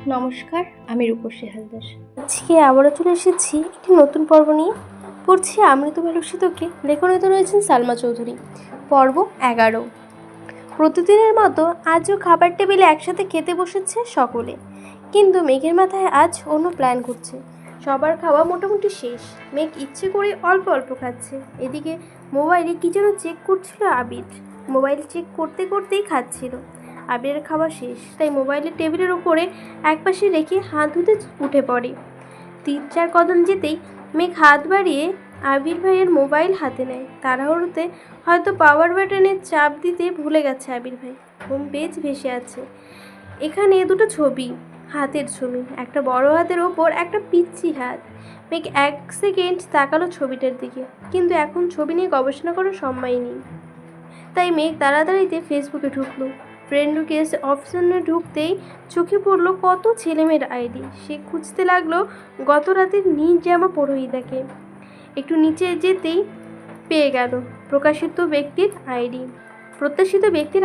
নমস্কার, আমি রূপসী হালদার। আজকে আবারও চলে এসেছি একটি নতুন পর্ব নিয়ে। পড়ছি আমৃত ভালোবাসি তোকে। লেখনীতে রয়েছেন সালমা চৌধুরী। পর্ব 11। প্রতিদিনের মতো আজও খাবার টেবিলে একসাথে খেতে বসেছে সকলে, কিন্তু মেঘের মাথায় আজ অন্য প্ল্যান ঘুরছে। সবার খাওয়া মোটামুটি শেষ। মেঘ ইচ্ছে করে অল্প অল্প খাচ্ছে। এদিকে মোবাইলে কী যেন চেক করছিল আবির। মোবাইল চেক করতে করতেই খাচ্ছিল। আবিরের খাওয়া শেষ, তাই মোবাইলের টেবিলের উপরে একপাশে রেখে হাত ধুতে উঠে পড়ে। 3-4 কদম যেতেই মেঘ হাত বাড়িয়ে আবির ভাইয়ের মোবাইল হাতে নেয়। তাড়াহুড়োতে হয়তো পাওয়ার বাটনের চাপ দিতে ভুলে গেছে আবির ভাই। হোম পেজ ভেসে আছে। এখানে দুটো ছবি, হাতের ছবি, একটা বড় হাতের ওপর একটা পিচ্ছি হাত। মেঘ 1 সেকেন্ড তাকালো ছবিটার দিকে, কিন্তু এখন ছবি নিয়ে গবেষণা করার সময় নেই। তাই মেঘ তাড়াতাড়িতে ফেসবুকে ঢুকলো। ফ্রেন্ড রিকোয়েস্ট অপশনে ঢুকতেই চোখে পড়লো কত ছেলেমেয়ের আইডি। সে খুঁজতে লাগলো গত রাতের নীল জামা পরিহিতাকে। একটু নিচে যেতেই পেয়ে গেল প্রত্যাশিত ব্যক্তির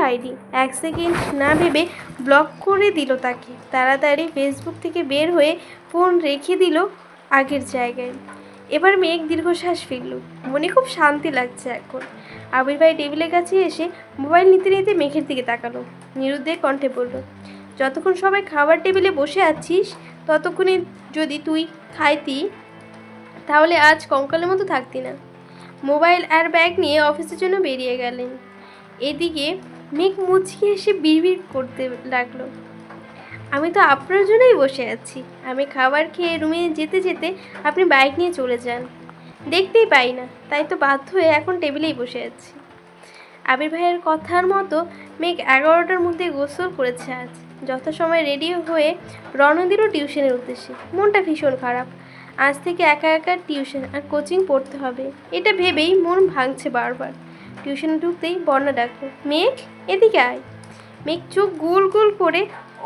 আইডি। 1 সেকেন্ড না ভেবে ব্লক করে দিল তাকে। তাড়াতাড়ি ফেসবুক থেকে বের হয়ে ফোন রেখে দিল আগের জায়গায়। এবার মেঘ দীর্ঘশ্বাস ফেলল। মনে খুব শান্তি লাগছে এখন। আবির ভাই টেবিলের কাছে এসে মোবাইল নিতে নিতে মেঘের দিকে তাকালো। নিরুদ্দেশ কণ্ঠে বলল, যতক্ষণ সবাই খাবার টেবিলে বসে আছিস ততক্ষণে যদি তুই খাইতি তাহলে আজ কঙ্কালের মতো থাকতি না। মোবাইল আর ব্যাগ নিয়ে অফিসের জন্য বেরিয়ে গেলেন। এদিকে মেঘ মুচকি এসে বিড়বিড় করতে লাগলো, আমি তো আপনার জন্যই বসে আছি। আমি খাবার খেয়ে রুমে যেতে যেতে আপনি বাইক নিয়ে চলে যান, দেখতেই পাই না, তাই তো বাধ্য হয়ে এখন টেবিলেই বসে আছি। আবির ভাইয়ের কথার মতো মেঘ 11টার মধ্যে গোসল করেছে আজ। যথাসময়ে রেডি হয়ে রওনা দিল টিউশনের উদ্দেশ্যে। মনটা ভীষণ খারাপ। আজ থেকে একা একা টিউশন আর কোচিং পড়তে হবে, এটা ভেবেই মন ভাঙছে বারবার। টিউশনে ঢুকতেই বর্ণা ডাকলো, মেঘ এদিকে আয়। মেঘ চোখ গোল গোল করে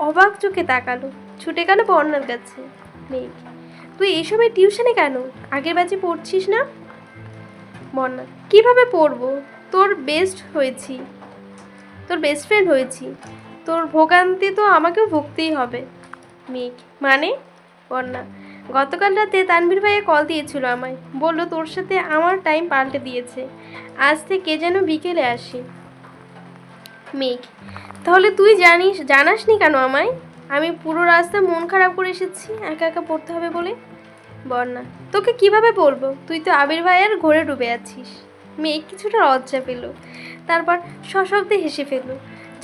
অবাক চোখে তাকালো। ছুটে গেল বর্ণার কাছে। মেঘ, তুই এসবে টিউশনে কেন? আগের ব্যাচে পড়ছিস না? বর্ণা, কিভাবে পড়বো? তোর বেস্ট ফ্রেন্ড হয়েছি। তোর ভোগান্তি তো আমাকেও ভুগতেই হবে। মেঘ, মানে? বর্ণা, গতকাল রাতে তানভীর ভাইয়া কল দিয়েছিল আমায়, বললো তোর সাথে আমার টাইম পাল্টে দিয়েছে, আজ থেকে যেন বিকেলে আসি। মেঘ, তাহলে তুই জানাসনি কেন আমায়? আমি পুরো রাস্তা মন খারাপ করে এসেছি একা একা পড়তে হবে বলে। বর্ণা, তোকে কিভাবে বলবো? তুই তো আবির ভাইয়ের ঘোরে ডুবে আছিস। মেঘ কিছুটা লজ্জা পেল, তারপর সশব্দে হেসে ফেলল।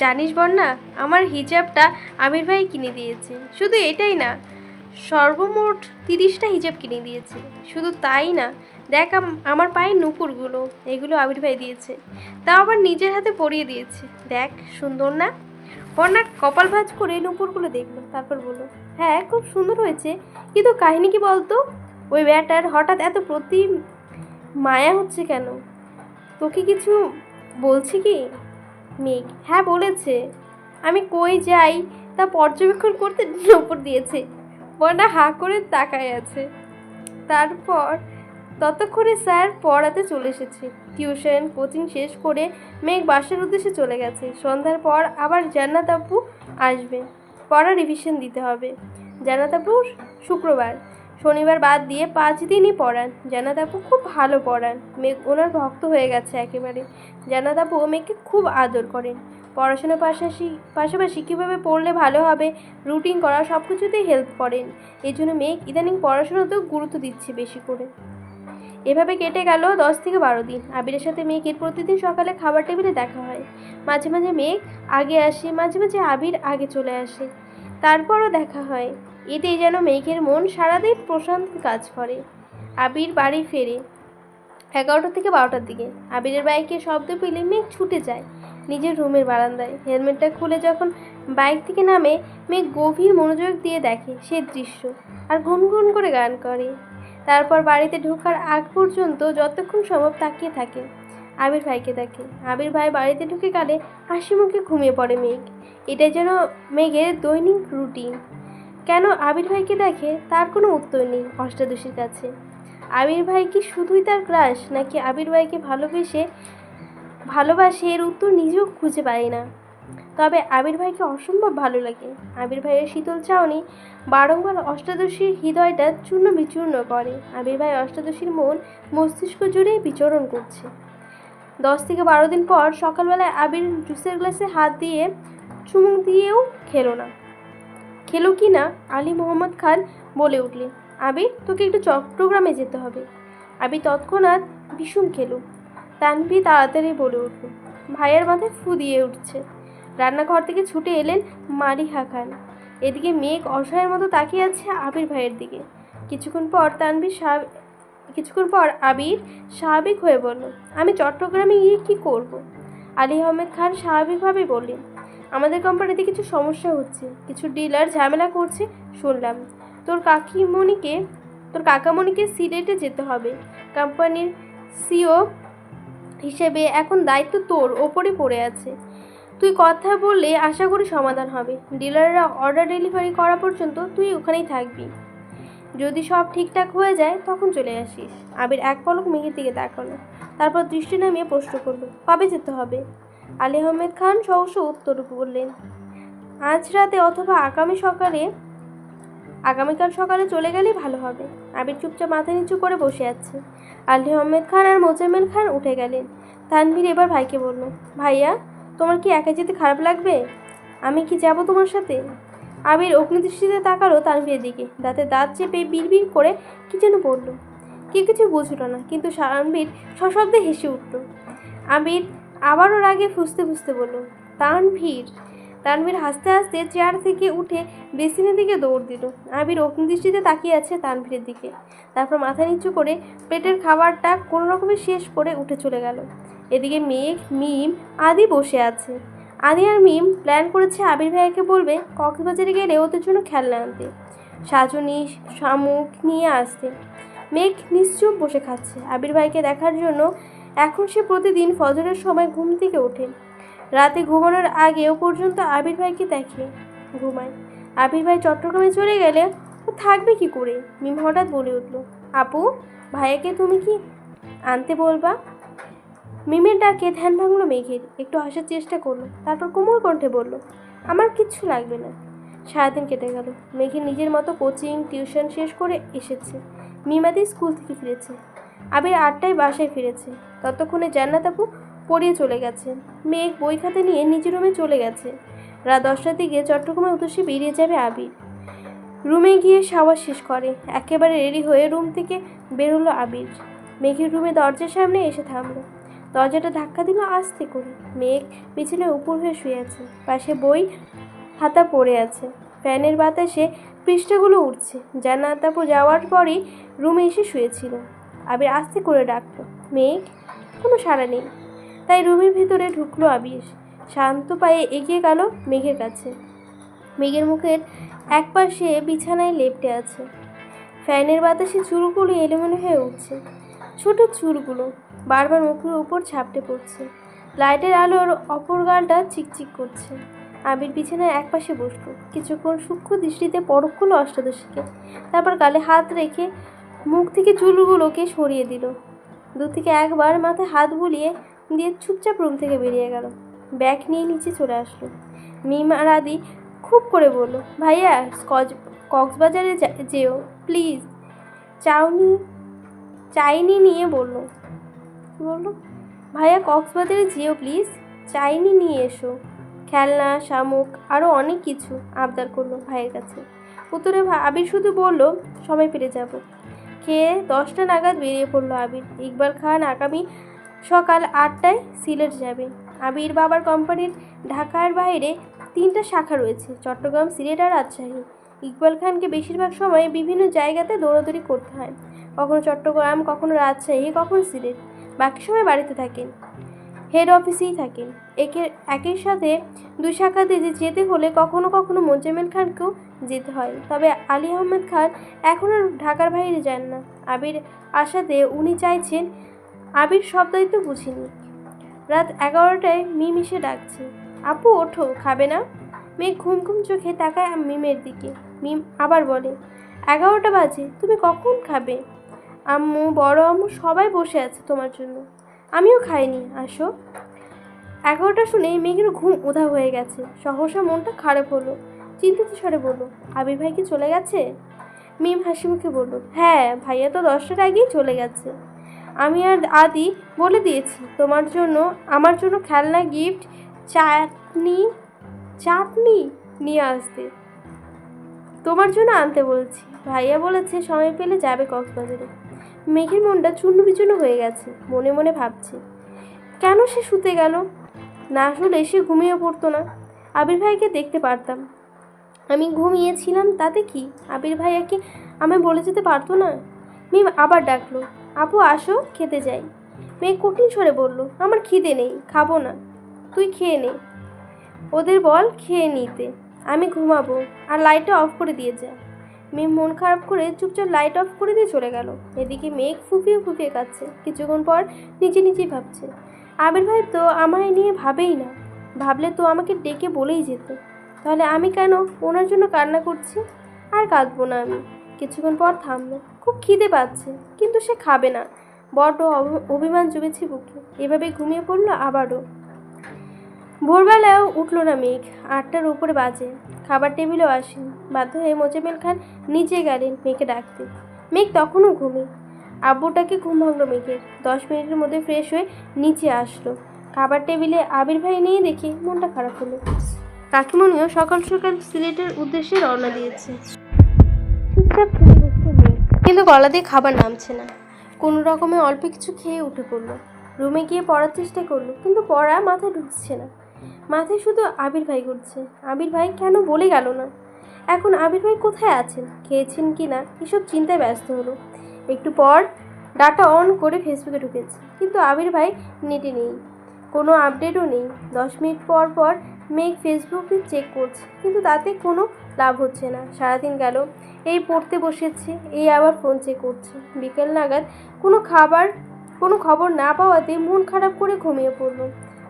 জানিস বর্ণা, আমার হিজাবটা আবির ভাই কিনে দিয়েছে। শুধু এটাই না, সর্বমোট 30টা হিজাব কিনে দিয়েছে। শুধু তাই না, দেখ আমার পায়ের নুপুরগুলো, এগুলো আবির ভাই দিয়েছে। তাও আবার নিজের হাতে পরিয়ে দিয়েছে। দেখ সুন্দর না? বর্ণা কপাল ভাঁজ করে নুপুরগুলো দেখলো, তারপর বলল, হ্যাঁ খুব সুন্দর হয়েছে, কিন্তু কাহিনী কি বলতো? ওই ব্যাটার হঠাৎ এত প্রতি মায়া হচ্ছে কেন? তোকে কিছু বলছি কি? মেঘ, হ্যাঁ বলেছে। আমি কই যাই তা পর্যবেক্ষণ করতে নপুর দিয়েছে। বর্ণা হাঁ করে তাকায় আছে। তারপর ততক্ষণে স্যার পড়াতে চলে এসেছে। টিউশন কোচিং শেষ করে মেঘ বাসার উদ্দেশ্যে চলে গেছে। সন্ধ্যার পর আবার জান্নাত আপু আসবে, পড়া রিভিশন দিতে হবে। জান্নাত আপু শুক্রবার শনিবার বাদ দিয়ে 5 দিনই পড়ান। জান্নাত আপু খুব ভালো পড়ান। মেঘ ওনার ভক্ত হয়ে গেছে একেবারে। জান্নাত আপু মেঘকে খুব আদর করেন। পড়াশোনার পাশাপাশি কীভাবে পড়লে ভালো হবে, রুটিন করা, সব কিছুতেই হেল্প করেন। এই জন্য মেঘ ইদানিং পড়াশোনাতেও গুরুত্ব দিচ্ছে বেশি করে। এভাবে কেটে গেল 10 থেকে 12 দিন। আবিরের সাথে মেঘের প্রতিদিন সকালে খাবার টেবিলে দেখা হয়। মাঝে মাঝে মেঘ আগে আসে, মাঝে মাঝে আবির আগে চলে আসে, তারপরও দেখা হয়। এতেই যেন মেঘের মন সারাদিন প্রশান্তি কাজ করে। আবির বাড়ি ফেরে 11টা থেকে 12টার দিকে। আবিরের বাইকে শব্দ পেলে মেঘ ছুটে যায় নিজের রুমের বারান্দায়। হেলমেটটা খুলে যখন বাইক থেকে নামে, মেঘ গভীর মনোযোগ দিয়ে দেখে সে দৃশ্য আর গুনগুন করে গান করে। তারপর বাড়িতে ঢোকার আগ পর্যন্ত যতক্ষণ সম্ভব তাকিয়ে থাকে আবির ভাইকে দেখে। আবির ভাই বাড়িতে ঢুকে গেলে হাসি মুখে ঘুমিয়ে পড়ে মেঘ। এটা যেন মেঘের দৈনিক রুটিন। কেন আবির ভাইকে দেখে তার কোনো উত্তর নেই অষ্টাদশীর কাছে। আবির ভাই কি শুধুই তার ক্রাশ, নাকি আবির ভাইকে ভালোবাসে এর উত্তর নিজেও খুঁজে পায় না। তবে আবির ভাইকে অসম্ভব ভালো লাগে। আবির ভাইয়ের শীতল চাহনি বারংবার অষ্টাদশীর হৃদয়টা চূর্ণ বিচূর্ণ করে। আবির ভাই অষ্টাদশীর মন মস্তিষ্ক জুড়ে বিচরণ করছে। 10 থেকে 12 দিন পর সকালবেলায় আবির জুসের গ্লাসে হাত দিয়ে চুমুক দিয়েও খেলো কি না আলী মোহাম্মদ খান বলে উঠলেন, আবির তোকে একটু চট্টগ্রামে যেতে হবে। আবির তৎক্ষণাৎ ভীষণ খেলো। তানভি তাড়াতাড়ি বলে উঠল, ভাইয়ের মাথায় ফু দিয়ে উঠছে। রান্নাঘর থেকে ছুটে এলেন মালিহা খান। এদিকে মেঘ অসহায়ের মতো তাকিয়ে আছে আবির ভাইয়ের দিকে। কিছুক্ষণ পর আবির স্বাভাবিক হয়ে বলল, আমি চট্টগ্রামে গিয়ে কী করব? আলী আহমেদ খান স্বাভাবিকভাবেই বললেন, আমাদের কোম্পানিতে কিছু সমস্যা হচ্ছে, কিছু ডিলার ঝামেলা করছে শুনলাম। তোর কাকামণিকে সিলেটে যেতে হবে। কোম্পানির সিও হিসেবে এখন দায়িত্ব তোর ওপরে পড়ে আছে। তুই কথা বললে আশা করি সমাধান হবে। ডিলাররা অর্ডার ডেলিভারি করা পর্যন্ত তুই ওখানেই থাকবি। যদি সব ঠিকঠাক হয়ে যায় তখন চলে আসিস। আবির এক পলক মেঘের দিকে তাকালো, তারপর দৃষ্টি নামিয়ে প্রশ্ন করলো, কবে যেতে হবে? আলী আহমেদ খান সহসা উত্তর বললেন, আজ রাতে অথবা আগামীকাল সকালে চলে গেলেই ভালো হবে। আবির চুপচাপ মাথা নিচু করে বসে আছে। আলী আহমেদ খান আর মোজাম্মেল খান উঠে গেলেন। তানভীর এবার ভাইকে বলল, ভাইয়া তোমার কি একা যেতে খারাপ লাগবে? আমি কি যাব তোমার সাথে? আবির অগ্নিদৃষ্টিতে তাকালো তানভীরের দিকে, দাঁতে দাঁত চেপে বিড়বিড় করে কি যেন বলল। কিছু বুঝল না, কিন্তু তানভীর সশব্দে হেসে উঠল। আবির আবারও রাগে ফুঁসতে ফুঁসতে বলল, তানভীর। তানভীর হাসতে হাসতে চেয়ার থেকে উঠে বেসিনের দিকে দৌড় দিল। আবির অগ্নিদৃষ্টিতে তাকিয়ে আছে তানভীরের দিকে, তারপর মাথা নিচু করে প্লেটের খাবারটা কোনো রকমে শেষ করে উঠে চলে গেল। এদিকে মেঘ, মিম, আদি বসে আছে। আদি আর মিম প্ল্যান করেছে আবির ভাইয়াকে বলবে কক্সবাজারে গেলে ওদের জন্য খেলনা আনতে, সাজনি শামুক নিয়ে আসতে। মেঘ নিশ্চুপ বসে খাচ্ছে আবির ভাইকে দেখার জন্য। এখন সে প্রতিদিন ফজরের সময় ঘুম থেকে ওঠে, রাতে ঘুমানোর আগেও পর্যন্ত আবির ভাইকে দেখে ঘুমায়। আবির ভাই চট্টগ্রামে চলে গেলে ও থাকবে কি করে? মিম হঠাৎ বলে উঠল, আপু ভাইয়াকে তুমি কি আনতে বলবা? মিমের ডাকে ধ্যান ভাঙলো মেঘের, একটু হাসার চেষ্টা করলো, তারপর কোমল কণ্ঠে বলল, আমার কিচ্ছু লাগবে না। সারাদিন কেটে গেল। মেঘের নিজের মতো কোচিং টিউশন শেষ করে এসেছে। মিমাদি স্কুল থেকে ফিরেছে। আবির 8টায় বাসায় ফিরেছে। ততক্ষণে জান্নাত আপু পড়িয়ে চলে গেছে। মেঘ বই খাতা নিয়ে নিজের রুমে চলে গেছে। রাত 10টার দিকে চট্টগ্রামের উদ্দেশ্যে বেরিয়ে যাবে আবির। রুমে গিয়ে শাওয়ার শেষ করে একেবারে রেডি হয়ে রুম থেকে বেরোলো আবির। মেঘের রুমে দরজার সামনে এসে থামলো। দরজাটা ধাক্কা দিল আস্তে করে। মেঘ বিছানায় উপর হয়ে শুয়ে আছে, পাশে বই হাতা পড়ে আছে। ফ্যানের বাতাসে পৃষ্ঠাগুলো উঠছে। জান্নাত আপু যাওয়ার পরই রুমে এসে শুয়েছিল। আবির আস্তে করে ডাকলো, মেঘ। কোনো সাড়া নেই। তাই রুমের ভেতরে ঢুকলো আবির। শান্ত পায়ে এগিয়ে গেল মেঘের কাছে। মেঘের মুখের একপাশে বিছানায় লেপ্টে আছে। ফ্যানের বাতাসে চুলগুলো এলোমেলো হয়ে উঠছে। ছোট চুলগুলো বারবার মুখের উপর ঝাপটে পড়ছে। লাইটের আলোর অপর গালটা চিকচিক করছে। আবির বিছানায় একপাশে বসলো। কিছুক্ষণ সূক্ষ্ম দৃষ্টিতে পরখ করলো অষ্টাদশীকে, তারপর গালে হাত রেখে মুখ থেকে চুলগুলোকে সরিয়ে দিল। 2 থেকে 1 বার মাথায় হাত বুলিয়ে দিয়ে চুপচাপ রুম থেকে বেরিয়ে গেল। ব্যাগ নিয়ে নিচে চলে আসলো। মিম আর আদি খুব করে বলল, ভাইয়া কক্সবাজারে যেও প্লিজ। চাইনি নিয়ে বলল, কী বললো? ভাইয়া কক্সবাজারে যেও প্লিজ, চাইনি নিয়ে এসো, খেলনা শামুক আরও অনেক কিছু আবদার করলো ভাইয়ের কাছে। উত্তরে আবির শুধু বলল, সময় পেরে যাব। খেয়ে 10টা নাগাদ বেরিয়ে পড়লো আবির। ইকবাল খান আগামী সকাল 8টায় সিলেট যাবে। আবির বাবার কোম্পানির ঢাকার বাইরে 3টা শাখা রয়েছে, চট্টগ্রাম, সিলেট আর রাজশাহী। ইকবাল খানকে বেশিরভাগ সময় বিভিন্ন জায়গাতে দৌড়াদৌড়ি করতে হয়, কখনো চট্টগ্রাম, কখনো রাজশাহী, কখনো সিলেট। বাকি সময় বাড়িতে থাকেন, হেড অফিসেই থাকেন। একই সাথে 2 শাখাতে যেতে হলে কখনো কখনো মোজাম্মেল খানকেও যেতে হয়। তবে আলী আহমেদ খান এখনও ঢাকার বাইরে যান না। আবির আসাতে উনি চাইছেন আবির সব দায়িত্ব বুঝে নিক। রাত 11টায় মিম এসে ডাকছে, আপু ওঠো, খাবে না? মেয়ে ঘুম ঘুম চোখে তাকায় মিমের দিকে। মিম আবার বলে, 11টা বাজে, তুমি কখন খাবে? আম্মু, বড় আম্মু সবাই বসে আছে তোমার জন্য, আমিও খাইনি, আসো। 11টা শুনে মেঘের ঘুম উধাও হয়ে গেছে। সহসা মনটা খারাপ হলো। চিন্তিত স্বরে বলল, আবির ভাই কি চলে গেছে? মিম হাসি মুখে বলল, হ্যাঁ, ভাইয়া তো 10টার আগেই চলে গেছে। আমি আর আদি বলে দিয়েছি তোমার জন্য আমার জন্য খেলনা, গিফট, চাটনি চাটনি নিয়ে আসতে। তোমার জন্য আনতে বলেছি। ভাইয়া বলেছে সময় পেলে যাবে কক্সবাজারে। মেঘের মনটা চূর্ণ বিচূর্ণ হয়ে গেছে। মনে মনে ভাবছে, কেন সে শুতে গেল? না শুলে সে ঘুমিয়ে পড়তো না। আবির ভাইকে দেখতে পারতাম। আমি ঘুমিয়েছিলাম তাতে কি? আবির ভাইয়া কি আমায় বলে যেতে পারতো না? মিম আবার ডাকলো, আপু আসো, খেতে যাই। মেয়ে কঠিন স্বরে বলল, আমার খিদে নেই, খাবো না। তুই খেয়ে নে, ওদের বল খেয়ে নিতে, আমি ঘুমাবো। আর লাইটটা অফ করে দিয়ে যা। মেয়ে মন খারাপ করে চুপচাপ লাইট অফ করে দিয়ে চলে গেল। এদিকে মেঘ ফুপিয়ে ফুপিয়ে কাচ্ছে। কিছুক্ষণ পর নিজে নিজেই ভাবছে, আবির ভাই তো আমায় নিয়ে ভাবেই না। ভাবলে তো আমাকে ডেকে বলেই যেত। তাহলে আমি কেন ওনার জন্য কান্না করছি? আর কাঁদবো না আমি। কিছুক্ষণ পর থামলো। খুব খিদে পাচ্ছে, কিন্তু সে খাবে না। বড্ড অভিমান জমেছে বুকে। এভাবে ঘুমিয়ে পড়লো আবারও। ভোরবেলাও উঠল না মেঘ। 8টার উপরে বাজে। খাবার টেবিলেও আসেনি। বাধ্য হয়ে মোজাম্মেল খান নিচে গেলেন মেঘকে ডাকতে। মেঘ তখনও ঘুমে। আব্বুটাকে ঘুম ভাঙল মেঘের। 10 মিনিটের মধ্যে ফ্রেশ হয়ে নিচে আসলো। খাবার টেবিলে আবির ভাই নেই দেখে মনটা খারাপ হলো। কাকিমণিও সকাল সকাল সিলেটের উদ্দেশ্যে রওনা দিয়েছে। চুপচাপ খেয়ে বসছে মেঘ, কিন্তু গলা দিয়ে খাবার নামছে না। কোনো রকমে অল্প কিছু খেয়ে উঠে পড়লো। রুমে গিয়ে পড়ার চেষ্টা করলো, কিন্তু পড়া মাথায় ঢুকছে না। মাথায় শুধু আবির ভাই ঘুরছে। আবির ভাই কেন বলে গেল না? এখন আবির ভাই কোথায় আছেন, খেয়েছেন কি না, এসব চিন্তায় ব্যস্ত হলো। একটু পর ডাটা অন করে ফেসবুকে ঢুকেছে, কিন্তু আবির ভাই নেটে নেই। কোনো আপডেটও নেই। 10 মিনিট পর পর মেঘ ফেসবুকে চেক করছে, কিন্তু তাতে কোনো লাভ হচ্ছে না। সারাদিন গেল, এই পড়তে বসেছে, এই আবার ফোন চেক করছে। বিকেল নাগাদ কোনো খবর না পাওয়াতে মন খারাপ করে ঘুমিয়ে পড়ল।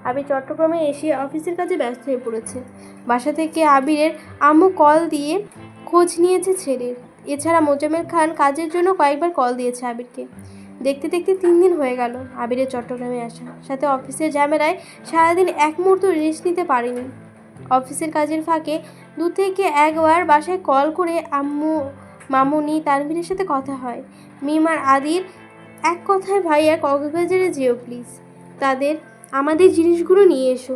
আবির চট্টগ্রামে এসে অফিসের কাজে ব্যস্ত হয়ে পড়েছে। বাসা থেকে আবিরের আম্মু কল দিয়ে খোঁজ নিয়েছে ছেলের। এছাড়া মোজাম্মেল খান কাজের জন্য কয়েকবার কল দিয়েছে আবিরকে। দেখতে দেখতে 3 দিন হয়ে গেল আবিরের চট্টগ্রামে আসা। সাথে অফিসের ঝামেলায় সারাদিন এক মুহূর্ত রেস্ট নিতে পারিনি। অফিসের কাজের ফাঁকে 2 থেকে 1বার বাসায় কল করে আম্মু, মামুনি, তানভীরের সাথে কথা হয়। মিম আর আদির এক কথায়, ভাইয়া কক্সবাজারে যেও প্লিজ, আমাদের জিনিসগুলো নিয়ে এসো।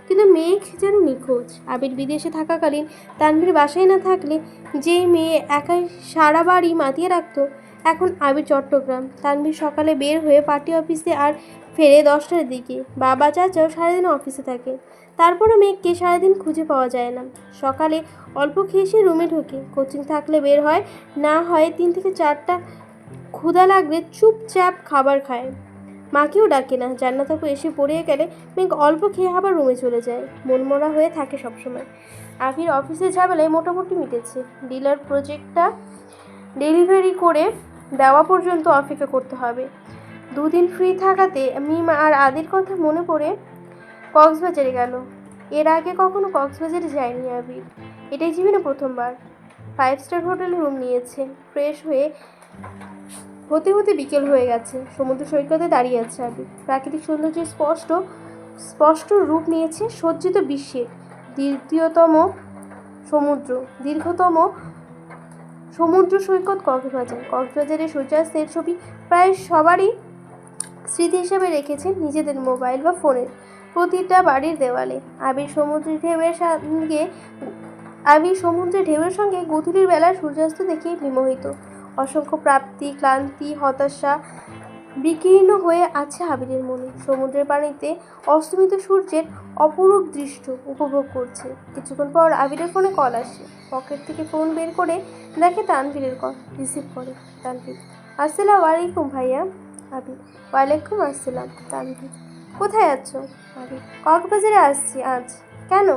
কিন্তু মেঘ যেন নিখোঁজ। আবির বিদেশে থাকাকালীন তানভীর বাসায় না থাকলে যে মেয়ে একাই সারা বাড়ি মাতিয়ে রাখতো, এখন আবির চট্টগ্রাম। তানভীর সকালে বের হয়ে পার্টি অফিসে আর ফেরে 10টার দিকে। বাবা চাচাও সারাদিন অফিসে থাকে। তারপরও মেঘকে সারাদিন খুঁজে পাওয়া যায় না। সকালে অল্প খেয়ে সে রুমে ঢোকে। কোচিং থাকলে বের হয়, না হয় 3 থেকে 4টা ক্ষুধা লাগলে চুপচাপ খাবার খায়। মাকেও ডাকে না। জান্নাত আপু এসে পড়িয়ে গেলে মেঘ অল্প খেয়ে আবার রুমে চলে যায়। মনমরা হয়ে থাকে সবসময়। আবির অফিসের ঝামেলায় মোটামুটি মিটেছে। ডিলার প্রজেক্টটা ডেলিভারি করে দেওয়া পর্যন্ত অপেক্ষা করতে হবে। 2 দিন ফ্রি থাকাতে মিম আর আদির কথা মনে পড়ে কক্সবাজারে গেল। এর আগে কখনো কক্সবাজারে যায়নি আবির। এটাই জীবনে প্রথমবার। 5 স্টার হোটেলে রুম নিয়েছে। ফ্রেশ হতে হতে বিকেল হয়ে গেছে। সমুদ্র সৈকতে দাঁড়িয়ে আছে আবির। প্রাকৃতিক সৌন্দর্যের স্পষ্ট রূপ নিয়েছে সজ্জিত বিশ্বের দীর্ঘতম সমুদ্র সৈকত কক্সবাজার। কক্সবাজারের সূর্যাস্তের ছবি প্রায় সবারই স্মৃতি হিসেবে রেখেছেন নিজেদের মোবাইল বা ফোনের প্রতিটা বাড়ির দেওয়ালে। আবির সমুদ্রের ঢেউয়ের সঙ্গে গধূলির বেলার সূর্যাস্ত দেখে বিমোহিত। অসংখ্য প্রাপ্তি, ক্লান্তি, হতাশা বিকীর্ণ হয়ে আছে আবিরের মনে। সমুদ্রের পানিতে অস্তমিত সূর্যের অপরূপ দৃশ্য উপভোগ করছে। কিছুক্ষণ পর আবিরের ফোনে কল আসে। পকেট থেকে ফোন বের করে দেখে তানভীরের কল। রিসিভ করে তানভীর, আসসালামু আলাইকুম ভাইয়া। আবির, ওয়ালাইকুম আসসালাম। তানভীর, কোথায় আছো? আবির, কক্সবাজারে আসছি আজ। কেন?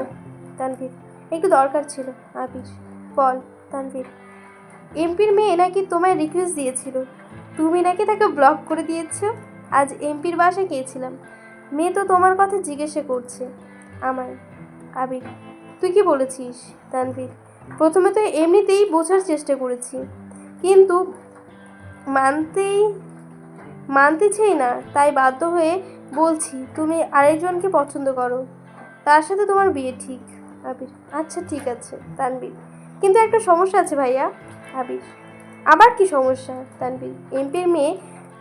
তানভীর, একটু দরকার ছিল। আবির, বল। তানভীর, এমপির মেয়ে নাকি তোমায় রিকোয়েস্ট দিয়েছিল, তুমি নাকি তাকে ব্লক করে দিয়েছো। আজ এমপির বাসায় গিয়েছিলাম, মেয়ে তো তোমার কথা জিজ্ঞাসা করছে আমায়। আবির, তুই কি বলেছিস? তানভীর, প্রথমে তো এমনিতেই বোঝার চেষ্টা করেছি, কিন্তু মানতে চাই না, তাই বাধ্য হয়ে বলছি তুমি আরেকজনকে পছন্দ করো, তার সাথে তোমার বিয়ে ঠিক। আবির: আচ্ছা ঠিক আছে। তানবীর: কিন্তু একটা সমস্যা আছে ভাইয়া। আবির: আবার কি সমস্যা? তানবীর: এমপির মেয়ে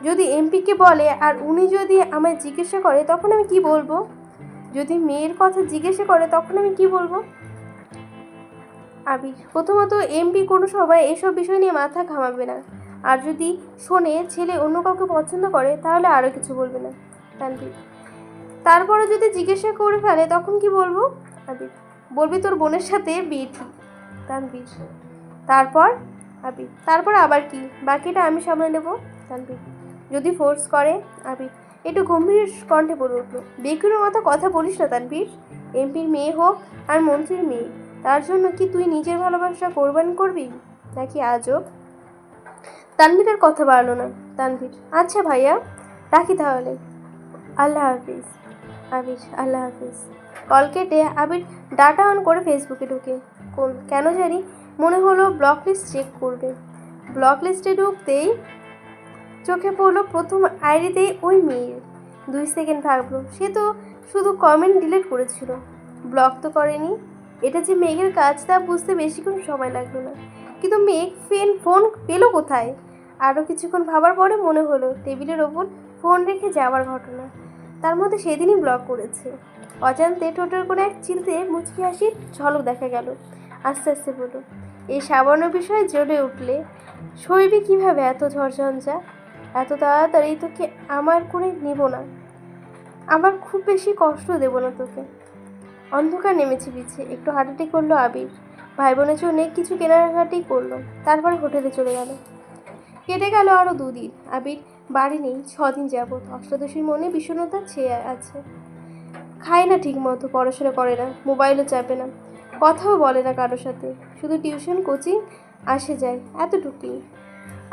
যদি এমপিকে বলে আর উনি যদি আমায় জিজ্ঞাসা করে তখন আমি কি বলবো? যদি মেয়ের কথা জিজ্ঞাসা করে তখন আমি কি বলবো? আবির: প্রথমত এমপি কোনো সময় এসব বিষয় নিয়ে মাথা ঘামাবে না, আর যদি শোনে ছেলে অন্য কাউকে পছন্দ করে তাহলে আরও কিছু বলবে না। তানভীর: তারপরে যদি জিজ্ঞাসা করে ফেলে তখন কি বলবো? আবির: বলবি তোর বোনের সাথে বিয়ে ঠিক। তানভীর: তারপর? আবির: তারপর আবার কি, বাকিটা আমি সামলে নেব। তানভীর: যদি ফোর্স করে? আবির একটু গম্ভীর কণ্ঠে বলে উঠল: বেকুনের মতো কথা বলিস না তানভীর। এমপির মেয়ে হোক আর মন্ত্রীর মেয়ে, তার জন্য কি তুই নিজের ভালোবাসা কোরবানি করবি নাকি আজব? তানভীর আর কথা বাড়ল না। তানভীর: আচ্ছা ভাইয়া, রাখি তাহলে, আল্লাহ হাফিজ। আবির: আল্লাহ হাফিজ। কল কেটে আবির ডাটা অন করে ফেসবুকে ঢোকে। কেন জানি মনে হলো ব্লক লিস্ট চেক করবে। ব্লক লিস্টে ঢুকতেই চোখে পড়লো প্রথম আইডিতেই ওই মেয়ের। 2 সেকেন্ড ভাবলো সে তো শুধু কমেন্ট ডিলিট করেছিল, ব্লক তো করেনি। এটা যে মেঘের কাজ তা বুঝতে বেশিক্ষণ সময় লাগলো না। কিন্তু মেঘ ফোন পেলো কোথায়? আরও কিছুক্ষণ ভাবার পরে মনে হলো টেবিলের ওপর ফোন রেখে যাওয়ার ঘটনা। তার মধ্যে সেদিনই ব্লক করেছে। অজান্তে টোটাল করে এক চিলতে মুচকি হাসির ঝলক দেখা গেল। আস্তে আস্তে বলল: এই সামান্য বিষয়ে জ্বলে উঠলে সইবি কীভাবে এত ঝড়ঝঞ্ঝা? এত তাড়াতাড়ি তোকে আমার করে নিব না, আবার খুব বেশি কষ্ট দেব না তোকে। অন্ধকার নেমেছে পিছে, একটু হাঁটাহাঁটি করলো আবির। ভাই বোনের জন্য কিছু কেনাকাটি করলো, তারপরে হোটেলে চলে গেল। কেটে গেল আরও 2 দিন। আবির বাড়ি নেই 6 দিন যাবৎ। অষ্টাদশীর মনে বিষণ্ণতা ছেয়ে আছে। খায় না ঠিক মতো, পড়াশোনা করে না, মোবাইলও চাপে না, কথাও বলে না কারোর সাথে, শুধু টিউশন কোচিং আসে যায়, এতটুকুই।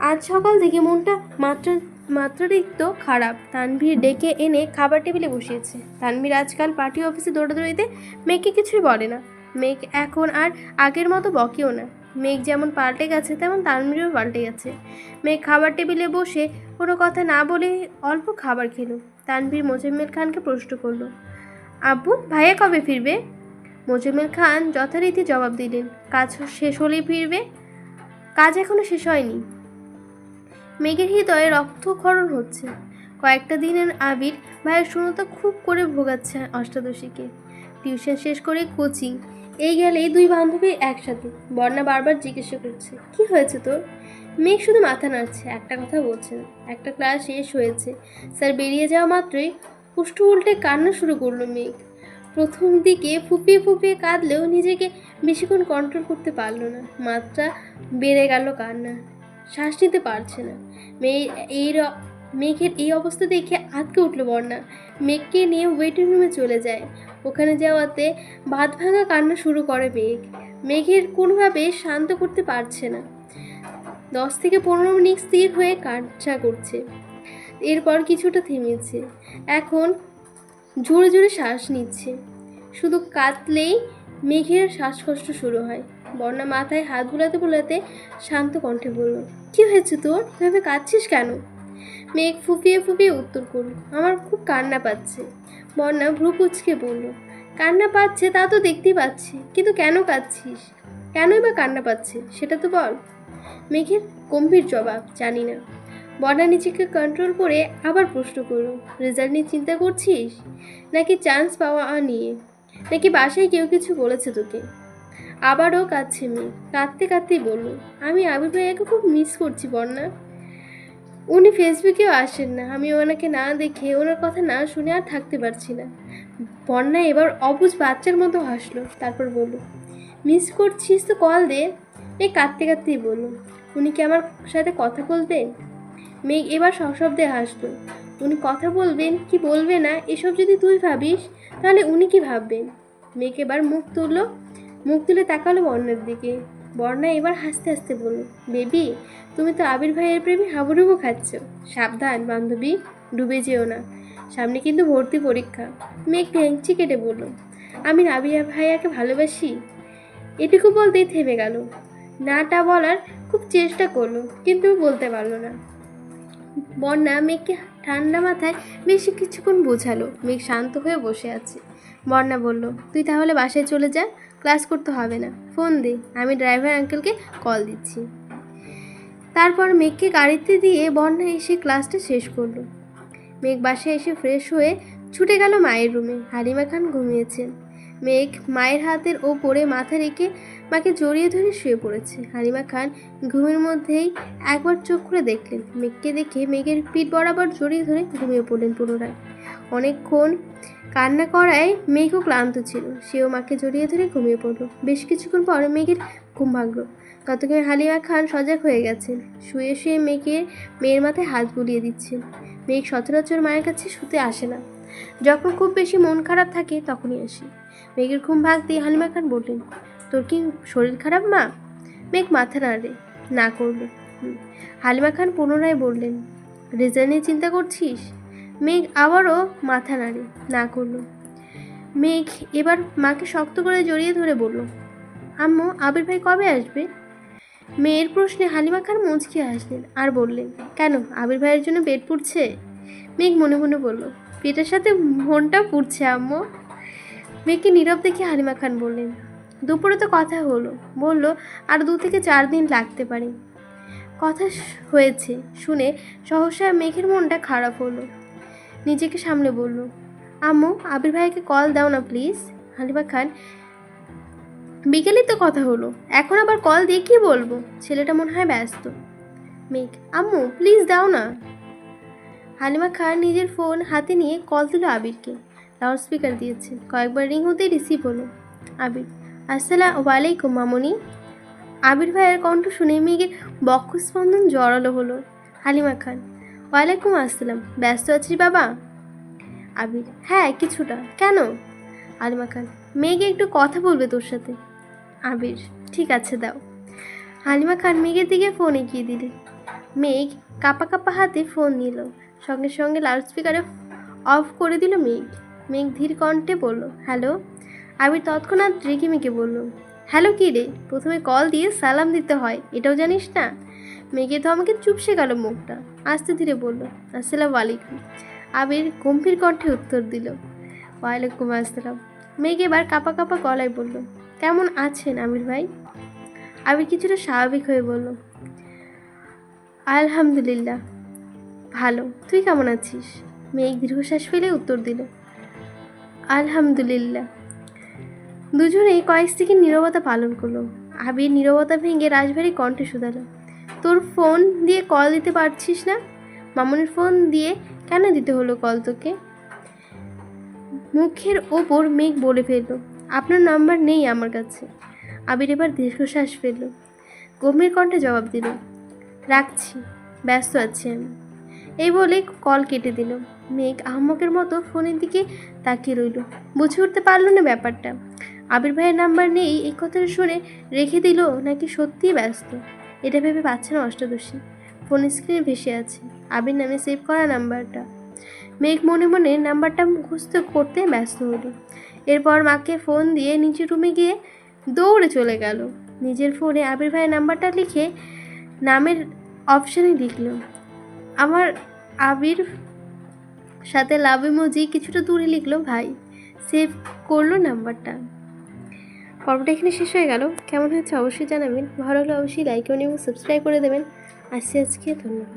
আজ সকাল থেকে মনটা মাত্রাতিরিক্ত খারাপ। তানভীর ডেকে এনে খাবার টেবিলে বসিয়েছে। তানভীর আজকাল পার্টি অফিসে দৌড়াদৌড়িতে মেঘকে কিছুই বলে না। মেঘ এখন আর আগের মতো বকেও না। মেঘ যেমন পাল্টে গেছে তেমন তানভীরও পাল্টে গেছে। মেঘ খাবার টেবিলে বসে কোনো কথা না বলে অল্প খাবার খেলো। তানভীর মোজাম্মেল খানকে প্রশ্ন করলো: আব্বু, ভাইয়া কবে ফিরবে? মোজাম্মেল খান যথারীতি জবাব দিলেন: কাজ শেষ হলেই ফিরবে। কাজ এখনো শেষ হয়নি। মেঘের হৃদয়ে রক্তক্ষরণ হচ্ছে। কয়েকটা দিনের আবির ভাইয়ের শূন্যতা খুব করে ভোগাচ্ছে অষ্টাদশীকে। টিউশন শেষ করে কোচিং, এই গেলেই 2 বান্ধবী একসাথে। বর্ণা বারবার জিজ্ঞাসা করছে: কি হয়েছে তোর? মেঘ শুধু মাথা নাড়ছে, একটা কথা বলছে না। একটা ক্লাস শেষ হয়েছে, স্যার বেরিয়ে যাওয়া মাত্রই কুষ্ঠ উল্টে কান্না শুরু করলো মেঘ। প্রথম দিকে ফুপিয়ে ফুপিয়ে কাঁদলেও নিজেকে বেশিক্ষণ কন্ট্রোল করতে পারলো না। মাত্রা বেড়ে গেল কান্না, শ্বাস নিতে পারছে না। মেঘের এই অবস্থা দেখে আঁতকে উঠল বর্ণা। মেঘকে নিয়ে ওয়েটিং রুমে চলে যায়। ওখানে যাওয়াতে বাঁধ ভাঙা কান্না শুরু করে মেঘ। মেঘের কোনোভাবে শান্ত করতে পারছে না। 10 থেকে 15 মিনিট স্থির হয়ে কান্না করছে, এরপর কিছুটা থেমেছে। এখন জোরে জোরে শ্বাস নিচ্ছে। শুধু কাঁদলেই মেঘের শ্বাসকষ্ট শুরু হয়। বর্ণা মাথায় হাত বুলাতে বুলাতে শান্ত কণ্ঠে বলল: কি হয়েছে তোর, এভাবে কাঁদছিস কেন? মেঘ ফুপিয়ে ফুপিয়ে উত্তর করল: আমার খুব কান্না পাচ্ছে। বর্ণা ভ্রু কুঁচকে বলল: কান্না পাচ্ছে তা তো দেখতেই পাচ্ছি, কিন্তু কেন কাঁদছিস? কেনই বা কান্না পাচ্ছে সেটা তো বল। মেঘের গম্ভীর জবাব: জানি না। বর্ণা নিজেকে কন্ট্রোল করে আবার প্রশ্ন করল: রেজাল্ট নিয়ে চিন্তা করছিস, নাকি চান্স পাওয়া নিয়ে, নাকি বাসায় কেউ কিছু বলেছে তোকে? আবারও কাঁদছে মেয়ে। কাঁদতে কাঁদতেই বলল: আমি আবির ভাইয়াকে খুব মিস করছি বর্ণা। উনি ফেসবুকেও আসেন না, আমি ওনাকে না দেখে, ওনার কথা না শুনে আর থাকতে পারছি না। বর্ণা এবার অবুঝ বাচ্চার মতো হাসলো, তারপর বলল: মিস করছিস তো কল দে। মেঘ কাঁদতে কাঁদতেই বলল: উনি কি আমার সাথে কথা বলবেন? মেঘ এবার সশব্দে হাসলো। উনি কথা বলবেন কি বলবে না এসব যদি তুই ভাবিস, তাহলে উনি কি ভাববেন? মেঘ এবার মুখ তুলে তাকালো বর্ণার দিকে। বর্ণা এবার হাসতে হাসতে বলল: বেবি, তুমি তো আবির ভাইয়ের প্রেমে হাবুডুবু খাচ্ছ। সাবধান বান্ধবী, ডুবে যেও না, সামনে কিন্তু ভর্তি পরীক্ষা। মেঘ ভেঙচি কেটে বলল: আমি আবির ভাইয়াকে ভালোবাসি। এটুকু বলতেই থেমে গেল। নাটা বলার খুব চেষ্টা করলো, কিন্তু বলতে পারলো না। বন্যা মেঘকে ঠান্ডা মাথায় বেশি কিছুক্ষণ বোঝালো। মেঘ শান্ত হয়ে বসে আছে। বর্ণা বলল, তুই তাহলে বাসায় চলে যা, ক্লাস করতে হবে না, ফোন দে, আমি ড্রাইভার আঙ্কেলকে কল দিচ্ছি। তারপর মেঘকে গাড়িতে দিয়ে বর্ণা এসে ক্লাসটা শেষ করলো। মেঘ বাসায় এসে ফ্রেশ হয়ে ছুটে গেল মায়ের রুমে। হালিমা খান ঘুমিয়েছেন। মেঘ মায়ের হাতের ওপরে মাথা রেখে মাকে জড়িয়ে ধরে শুয়ে পড়েছে। হালিমা খান ঘুমের মধ্যেই একবার চোখ খুলে দেখলেন। মেঘকে দেখে মেঘের পিঠ বরাবর জড়িয়ে ধরে ঘুমিয়ে পড়লেন পুনরায়। অনেকক্ষণ কান্না করায় মেঘও ক্লান্ত ছিল, সেও মাকে জড়িয়ে ধরে ঘুমিয়ে পড়ল। বেশ কিছুক্ষণ পর মেঘের ঘুম ভাঙল। ততক্ষণে হালিমা খান সজাগ হয়ে গেছেন। শুয়ে শুয়ে মেয়ের মাথায় হাত বুলিয়ে দিচ্ছেন। মেঘ সচরাচর মায়ের কাছে শুতে আসে না, যখন খুব বেশি মন খারাপ থাকে তখনই আসে। মেঘের ঘুম ভাঙতেই হালিমা খান বললেন, তোর কি শরীর খারাপ মা? মেঘ মাথা নাড়ে না করল। হালিমা খান পুনরায় বললেন, রেজাল্ট নিয়ে চিন্তা করছিস? মেঘ আবারও মাথা নাড়ে না করল। মেঘ এবার মাকে শক্ত করে জড়িয়ে ধরে বলল, আম্মু, আবির ভাই কবে আসবে? মেয়ের প্রশ্নে হালিমা খান মুচকি হাসলেন আর বললেন, কেন, আবির ভাইয়ের জন্য পেট পুড়ছে? মেঘ মনে মনে বলল, পেটের সাথে মনটা পুড়ছে আম্মু। মেঘকে নীরব দেখে হালিমা খান বললেন, দুপুরে তো কথা হলো, বলল আর 2 থেকে 4 দিন লাগতে পারে। কথা হয়েছে শুনে সহসা মেঘের মনটা খারাপ হলো। নিজেকে সামলে বলল, আম্মু, আবির ভাইকে কল দাও না প্লিজ। হালিমা খান, বিকেলেই তো কথা হলো, এখন আবার কল দিয়ে কি বলবো? ছেলেটা মনে হয় ব্যস্ত। মেঘ, আম্মু প্লিজ দাও না। হালিমা খান নিজের ফোন হাতে নিয়ে কল দিল আবিরকে। লাউড স্পিকার দিয়েছেন। কয়েকবার রিং হতেই রিসিভ হলো। আবির, আসসালামু আলাইকুম মামুনি। আবির ভাইয়ের কণ্ঠ শুনে মেঘের বক্ষস্পন্দন জড়ালো হলো। হালিমা খান, ওয়ালাইকুম আসসালাম, ব্যস্ত আছিস বাবা? আবির, হ্যাঁ কিছুটা, কেন? হালিমা খান, মেঘে একটু কথা বলবে তোর সাথে। আবির, ঠিক আছে দাও। হালিমা খান মেঘের দিকে ফোন এগিয়ে দিলেন। মেঘ কাপা কাপা হাতে ফোন নিল। সঙ্গে সঙ্গে লাউডস্পিকারে অফ করে দিল মেঘ। মেঘ ধীর কণ্ঠে বলল, হ্যালো। আবির তৎক্ষণাৎ রেগে মেঘে বলল, হ্যালো কী রে, প্রথমে কল দিয়ে সালাম দিতে হয়, এটাও জানিস না? মেঘে ধমকে চুপসে গেল মুখটা। আস্তে ধীরে বলল, আসসালামু আলাইকুম। আবির গম্ভীর কণ্ঠে উত্তর দিল, ওয়ালাইকুম আসসালাম। মেঘ এবার কাপা কাপা গলায় বলল, কেমন আছেন আবির ভাই? আবির কিছুটা স্বাভাবিক হয়ে বলল, আলহামদুলিল্লাহ ভালো, তুই কেমন আছিস? মেঘ দীর্ঘশ্বাস ফেলে উত্তর দিল, আলহামদুলিল্লাহ। দুজনেই কয়েক সেকেন্ড নীরবতা পালন করলো। আবির নীরবতা ভেঙে রাশভারী কণ্ঠে শুধালো, তোর ফোন দিয়ে কল দিতে পারছিস না? মামুনির ফোন দিয়ে কেন দিতে হলো কল তোকে? মুখের ওপর মেঘ বলে ফেলল, আপনার নাম্বার নেই আমার কাছে। আবির এবার দীর্ঘশ্বাস ফেলল, গম্ভীর কণ্ঠে জবাব দিল, রাখছি, ব্যস্ত আছি আমি। এই বলে কল কেটে দিল। মেঘ আহম্মকের মতো ফোনের দিকে তাকিয়ে রইল। বুঝে উঠতে পারল না ব্যাপারটা। আবির ভাইয়ের নাম্বার নেই এই কথাটা শুনে রেখে দিল নাকি সত্যিই ব্যস্ত, এটা ভেবে পাচ্ছে না অষ্টাদশী। ফোন স্ক্রিনে ভেসে আছে আবির নামে সেভ করা নাম্বারটা। মেঘ মনে মনে নাম্বারটা মুখস্থ করতে ব্যস্ত হলো। এরপর মাকে ফোন দিয়ে নিচের রুমে গিয়ে দৌড়ে চলে গেল। নিজের ফোনে আবির ভাইয়ের নাম্বারটা লিখে নামের অপশানে লিখল, আমার আবির সাথে লাভ ইমোজি কিছুটা দূরে লিখলো ভাই। সেভ করলো নাম্বারটা। পর্বটা এখানে শেষ হয়ে গেল। কেমন হয়েছে অবশ্যই জানাবেন। ভালো হলে অবশ্যই লাইক এবং সাবস্ক্রাইব করে দেবেন। আজকে ধন্যবাদ।